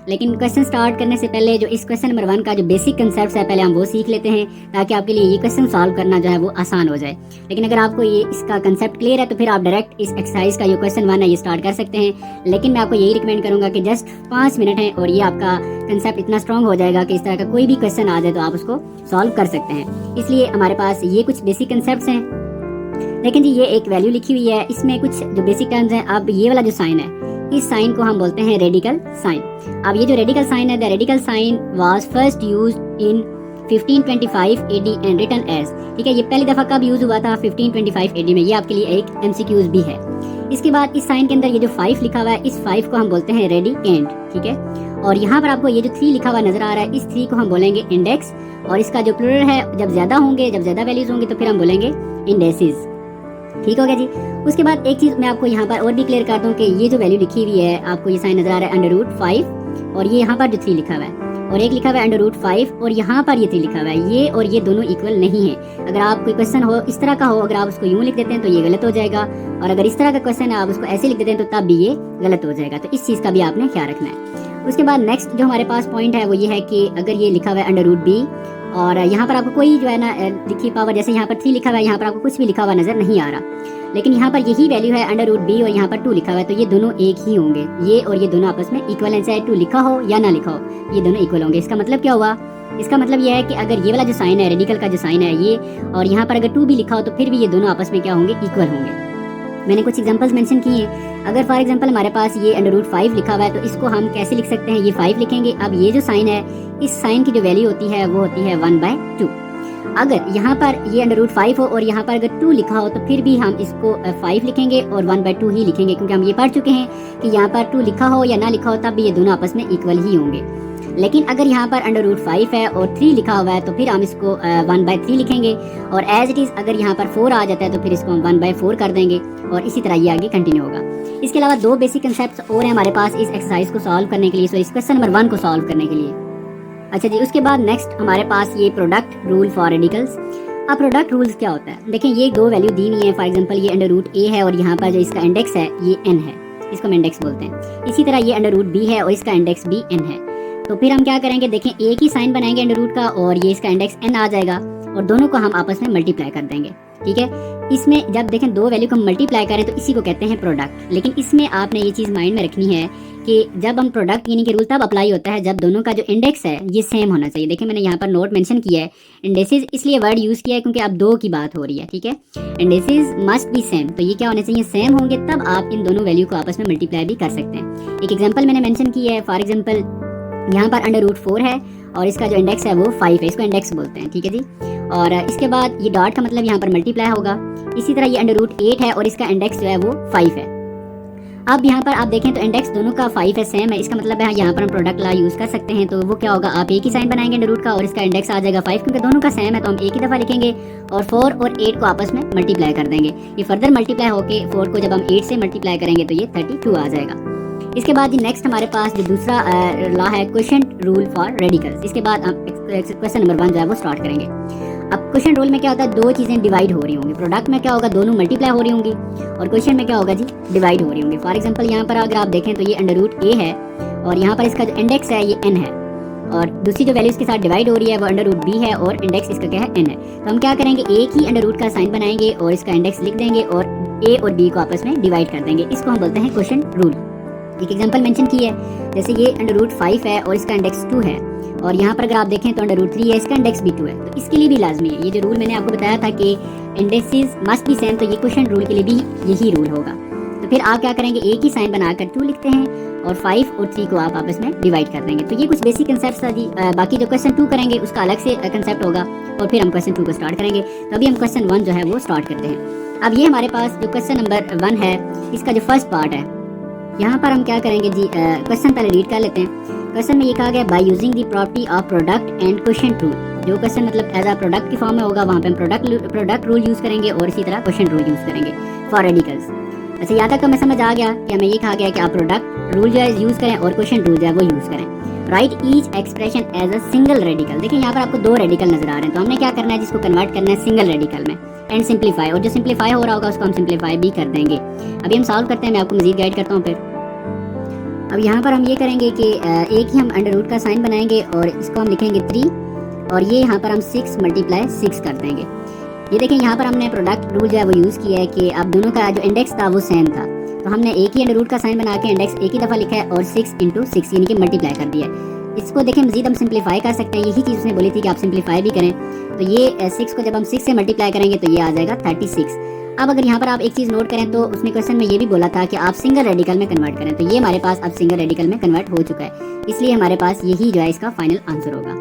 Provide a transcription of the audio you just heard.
लेकिन question start करने से पहले जो इस क्वेश्चन नंबर 1 का जो बेसिक कंसेप्ट है पहले हम वो सीख लेते हैं, ताकि आपके लिए ये क्वेश्चन सॉल्व करना जो है वो आसान हो जाए। लेकिन अगर आपको ये इसका कंसेप्ट क्लियर है तो फिर आप डायरेक्ट इस एक्सरसाइज का जो क्वेश्चन 1 है ये स्टार्ट कर सकते हैं। लेकिन मैं आपको यही रिकमेंड करूंगा कि जस्ट 5 मिनट है और ये आपका कंसेप्ट इतना स्ट्रॉन्ग हो जाएगा कि इस तरह का कोई भी क्वेश्चन आ जाए तो आप उसको सॉल्व कर सकते हैं। इसलिए हमारे पास ये कुछ बेसिक कंसेप्ट हैं। लेकिन जी ये एक वैल्यू लिखी हुई है, इसमें कुछ जो बेसिक टर्म्स हैं। अब ये वाला जो साइन है, इस साइन को हम बोलते हैं रेडिकल साइन। अब ये जो रेडिकल साइन है, the radical sign was first used in 1525 AD and written as. ठीक है, ये पहली दफा कब यूज हुआ था? 1525 AD में। ये आपके लिए एक MCQs भी है। इसके बाद इस साइन के अंदर ये जो 5 लिखा हुआ है, इस 5 को हम बोलते हैं रेडिकेंड। ठीक है, और यहाँ पर आपको ये जो 3 लिखा हुआ नजर आ रहा है, इस 3 को हम बोलेंगे इंडेक्स, और इसका जो प्लूरल है जब ज्यादा होंगे, जब ज्यादा वैल्यूज होंगे तो फिर हम बोलेंगे इंडेसिस। ठीक हो गया जी। उसके बाद एक चीज मैं आपको यहाँ पर और भी क्लियर कर दूं कि ये जो वैल्यू लिखी हुई है, आपको ये साइन नजर आ रहा है √5, और ये यहाँ पर जो 3 लिखा हुआ है, और एक लिखा हुआ है √5, और यहाँ पर ये 3 लिखा हुआ है। ये और ये दोनों इक्वल नहीं है। अगर आप कोई क्वेश्चन हो इस तरह का हो, अगर आप उसको यूं लिख देते हैं तो ये गलत हो जाएगा, और अगर इस तरह का क्वेश्चन है आप उसको ऐसे लिख देते हैं तो तब भी ये गलत हो जाएगा। तो इस चीज का भी आपने ख्याल रखना है। उसके बाद नेक्स्ट जो हमारे पास पॉइंट है वो ये है कि अगर ये लिखा हुआ है √b, और यहाँ पर आपको कोई जो है ना लिखी पावर, जैसे यहाँ पर 3 लिखा हुआ है, यहाँ पर आपको कुछ भी लिखा हुआ नजर नहीं आ रहा, लेकिन यहाँ पर यही वैल्यू है √b और यहाँ पर 2 लिखा हुआ है, तो ये दोनों एक ही होंगे। ये और ये दोनों आपस में इक्वल है, चाहे 2 लिखा हो या ना लिखा हो, ये दोनों इक्वल होंगे। इसका मतलब क्या हुआ? इसका मतलब यह है कि अगर ये वाला जो साइन है, रेडिकल का जो साइन है ये, और यहाँ पर अगर 2 भी लिखा हो तो फिर भी ये दोनों आपस में क्या होंगे? इक्वल होंगे। मैंने कुछ एग्जांपल्स मेंशन किए हैं। अगर फॉर एग्जांपल हमारे पास ये √5 लिखा हुआ है, तो इसको हम कैसे लिख सकते हैं? ये 5 लिखेंगे। अब ये जो साइन है, इस साइन की जो वैल्यू होती है वो होती है 1/2। अगर यहाँ पर ये √5 हो और यहाँ पर अगर 2 लिखा हो तो फिर भी हम इसको 5 लिखेंगे और 1/2 ही लिखेंगे, क्योंकि हम ये पढ़ चुके हैं कि यहाँ पर 2 लिखा हो या ना लिखा हो तब भी ये दोनों आपस में इक्वल ही होंगे। लेकिन अगर यहाँ पर √5 है और 3 लिखा हुआ है तो फिर हम इसको 1/3 लिखेंगे, और एज इट इज़ अगर यहाँ पर 4 आ जाता है तो फिर इसको हम 1/4 कर देंगे, और इसी तरह ये आगे कंटिन्यू होगा। इसके अलावा 2 बेसिक कंसेप्ट और हैं हमारे पास इस एक्सरसाइज को सॉल्व करने के लिए, सो इस क्वेश्चन नंबर 1 को सॉल्व करने के लिए। अच्छा जी, उसके बाद नेक्स्ट हमारे पास ये प्रोडक्ट रूल फॉर रेडिकल्स। अब प्रोडक्ट रूल्स क्या होता है? देखिए ये 2 वैल्यू दी हुई है। फॉर एग्जांपल ये √a है और यहाँ पर जो इसका इंडेक्स है ये n है, इसको हम इंडेक्स बोलते हैं। इसी तरह ये √b है और इसका इंडेक्स भी n है। तो फिर हम क्या करेंगे? देखें एक ही साइन बनाएंगे √ का, और ये इसका इंडेक्स n आ जाएगा, और दोनों को हम आपस में मल्टीप्लाई कर देंगे। ठीक है, इसमें जब देखें 2 वैल्यू को मल्टीप्लाई करें तो इसी को कहते हैं प्रोडक्ट। लेकिन इसमें आपने ये चीज़ माइंड में रखनी है कि जब हम प्रोडक्ट यानी कि रूल तब अप्लाई होता है जब दोनों का जो इंडेक्स है ये सेम होना चाहिए। देखिए मैंने यहाँ पर नोट मेंशन किया है, इंडेक्सेस इसलिए वर्ड यूज़ किया है क्योंकि अब 2 की बात हो रही है। ठीक है, इंडेक्सेस मस्ट बी सेम, तो ये क्या होने चाहिए? सेम होंगे, तब आप इन दोनों वैल्यू को आपस में मल्टीप्लाई भी कर सकते हैं। एक एग्जाम्पल मैंने मैंशन किया है। फॉर एग्जाम्पल यहाँ पर √4 है और इसका जो इंडेक्स है वो 5 है, इसको इंडेक्स बोलते हैं। ठीक है जी, और इसके बाद ये डॉट का मतलब यहाँ पर मल्टीप्लाई होगा। इसी तरह ये √8 है और इसका इंडेक्स जो है वो 5 है। अब यहाँ पर आप देखें तो इंडेक्स दोनों का 5 है, सेम है, इसका मतलब है यहाँ पर हम प्रोडक्ट ला यूज़ कर सकते हैं। तो वो क्या होगा? आप एक ही साइन बनाएंगे √ का और इसका इंडेक्स आ जाएगा 5, क्योंकि दोनों का सेम है तो हम एक ही दफ़ा लिखेंगे और 4 और 8 को आपस में मल्टीप्लाई कर देंगे। ये फर्दर मल्टीप्लाई होके 4 को जब हम 8 से मल्टीप्लाई करेंगे तो ये 32 आ जाएगा। इसके बाद नेक्स्ट हमारे पास जो दूसरा लॉ है क्वोशिएंट रूल फॉर रेडिकल्स। इसके बाद हम क्वेश्चन नंबर 1 जो है वो स्टार्ट करेंगे। अब क्वोशिएंट रूल में क्या होता है? 2 चीज़ें डिवाइड हो रही होंगी। प्रोडक्ट में क्या होगा? दोनों मल्टीप्लाई हो रही होंगी, और क्वोशिएंट में क्या होगा जी? डिवाइड हो रही होंगी। फॉर एग्जांपल यहाँ पर अगर आप देखें तो ये √a है और यहाँ पर इसका जो इंडेक्स है ये n है, और दूसरी जो वैल्यू इसके साथ डिवाइड हो रही है वो √b है और इंडेक्स इसका क्या है? n है। तो हम क्या करेंगे? एक ही √ का साइन बनाएंगे और इसका इंडेक्स लिख देंगे और a और b को आपस में डिवाइड कर देंगे। इसको हम बोलते हैं क्वोशिएंट रूल। एक एग्जांपल मेंशन की है, जैसे ये √5 है और इसका इंडेक्स 2 है, और यहाँ पर अगर आप देखें तो √3 है, इसका इंडेक्स भी 2 है। तो इसके लिए भी लाजमी है ये जो रूल मैंने आपको बताया था कि इंडेक्सेस मस्ट बी सेम, तो ये क्वोशिएंट रूल के लिए भी यही रूल होगा। तो फिर आप क्या करेंगे? एक ही साइन बनाकर 2 लिखते हैं और 5 और 3 को आप आपस में डिवाइड कर देंगे। तो ये कुछ बेसिक कंसेप्ट था जी। बाकी जो क्वेश्चन 2 करेंगे उसका अलग से कंसेप्ट होगा, और फिर हम क्वेश्चन 2 को स्टार्ट करेंगे। तो अभी हम क्वेश्चन 1 जो है वो स्टार्ट करते हैं। अब ये हमारे पास जो क्वेश्चन नंबर 1 है, इसका जो फर्स्ट पार्ट है, यहाँ पर हम क्या करेंगे जी? क्वेश्चन पहले रीड कर लेते हैं। क्वेश्चन में ये कहा गया by using the property of product and quotient rule. जो क्वेश्चन मतलब एज अ प्रोडक्ट की फॉर्म में होगा वहाँ पे हम प्रोडक्ट रूल यूज़ करेंगे और इसी तरह क्वोशिएंट रूल यूज़ करेंगे फॉर रेडिकल्स। अच्छा, यहाँ तक हमें समझ आ गया कि हमें ये कहा गया कि आप प्रोडक्ट रूल जो है यूज़ करें और क्वोशिएंट रूल जो है वो यूज़ करें। Write each expression as a single radical. देखिए यहाँ पर आपको 2 रेडिकल नजर आ रहे हैं, तो हमने क्या करना है? जिसको कन्वर्ट करना है सिंगल रेडिकल में, एंड सिंप्लीफाई, और जो सिंप्लीफाई हो रहा होगा उसको हम सिंप्लीफाई भी कर देंगे। अभी हम सॉल्व करते हैं, मैं आपको मजीद गाइड करता हूँ फिर। अब यहाँ पर हम ये करेंगे कि एक ही हम अंडर रूट का साइन बनाएंगे और इसको हम लिखेंगे 3 और ये यहाँ पर हम 6 मल्टीप्लाई 6 कर देंगे। ये देखें यहाँ पर हमने प्रोडक्ट रूल जो है वो यूज़ किया है कि अब दोनों का जो इंडेक्स था वो सेम था, तो हमने एक ही अंडर रूट का साइन बना के इंडेक्स एक ही दफ़ा लिखा है और 6 × 6 यानी कि मल्टीप्लाई कर दिया है। इसको देखें मजीद हम सिंप्लीफाई कर सकते हैं, यही चीज़ उसने बोली थी कि आप सिंप्लीफाई भी करें। तो ये 6 को जब हम 6 से मल्टीप्लाई करेंगे तो ये आ जाएगा 36। अब अगर यहाँ पर आप एक चीज़ नोट करें तो उसने क्वेश्चन में ये भी बोला था कि आप सिंगल रेडिकल में कन्वर्ट करें, तो ये हमारे पास अब सिंगल रेडिकल में कन्वर्ट हो चुका है, इसलिए हमारे पास यही जो है इसका फाइनल आंसर होगा।